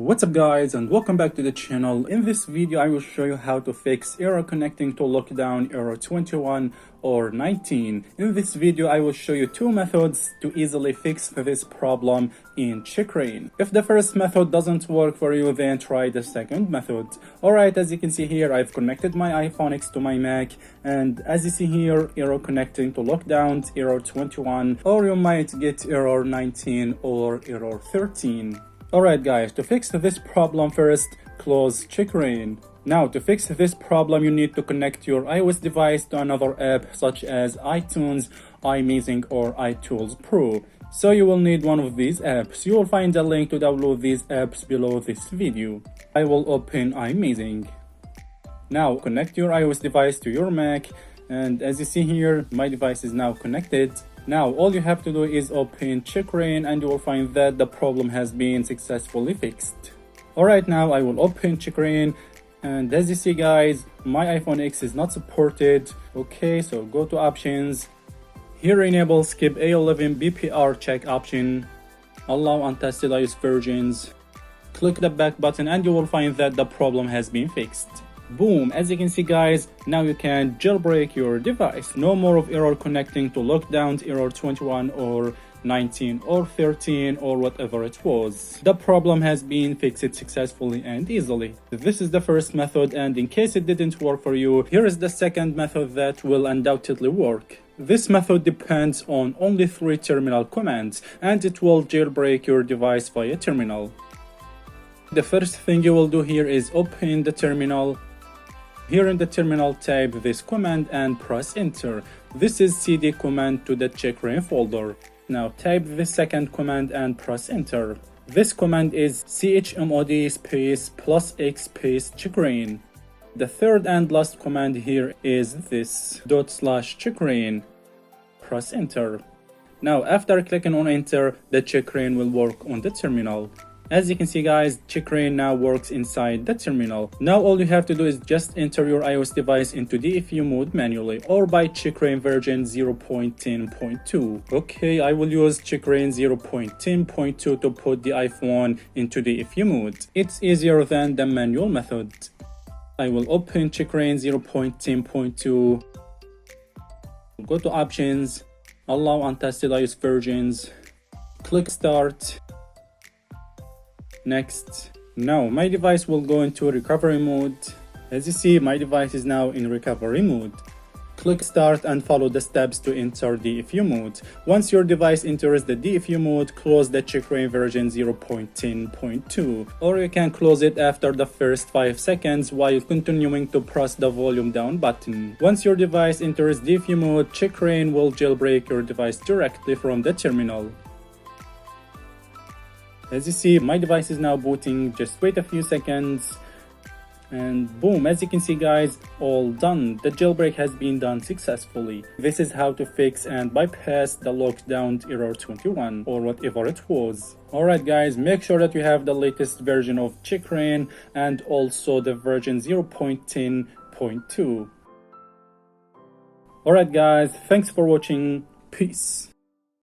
What's up guys, and welcome back to the channel. In this video I will show you how to fix error connecting to lockdown error 21 or 19. In this video I will show you two methods to easily fix this problem in Checkra1n. If the first method doesn't work for you, then try the second method. Alright, as you can see here, I've connected my iPhone X to my Mac, and as you see here, error connecting to lockdown error 21, or you might get error 19 or error 13. Alright guys, to fix this problem, first close Checkra1n. Now to fix this problem, you need to connect your iOS device to another app such as iTunes, iMazing or iTools Pro. So you will need one of these apps. You will find a link to download these apps below this video. I will open iMazing. Now connect your iOS device to your Mac, and as you see here, my device is now connected. Now all you have to do is open Checkra1n and you will find that the problem has been successfully fixed. Alright, now I will open Checkra1n, and as you see guys, my iPhone X is not supported. Okay, so go to options. Here enable skip A11 BPR check option. Allow untested iOS versions. Click the back button and you will find that the problem has been fixed. Boom, as you can see guys, now you can jailbreak your device. No more of error connecting to lockdown error 21 or 19 or 13 or whatever it was. The problem has been fixed successfully and easily. This is the first method, and in case it didn't work for you, here is the second method that will undoubtedly work. This method depends on only 3 terminal commands, and it will jailbreak your device via terminal. The first thing you will do here is open the terminal. Here in the terminal, type this command and press enter. This is cd command to the Checkra1n folder. Now type the second command and press enter. This command is chmod space +x space Checkra1n. The third and last command here is this /Checkra1n. Press enter. Now after clicking on enter, the Checkra1n will work on the terminal. As you can see guys, Checkra1n now works inside the terminal. Now all you have to do is just enter your iOS device into Dfu Mode manually or by Checkra1n version 0.10.2. Okay, I will use Checkra1n 0.10.2 to put the iPhone into Dfu Mode. It's easier than the manual method. I will open Checkra1n 0.10.2. Go to options, allow untested iOS versions, click start. Next. Now my device will go into recovery mode. As you see, my device is now in recovery mode. Click start and follow the steps to enter Dfu Mode. Once your device enters the Dfu Mode, close the Checkra1n version 0.10.2, or you can close it after the first 5 seconds while continuing to press the volume down button. Once your device enters Dfu Mode, Checkra1n will jailbreak your device directly from the terminal. As you see, my device is now booting. Just wait a few seconds and boom, as you can see guys, all done. The jailbreak has been done successfully. This is how to fix and bypass the lockdown error 21 or whatever it was. Alright guys, make sure that you have the latest version of Checkra1n and also the version 0.10.2. Alright guys, thanks for watching. Peace.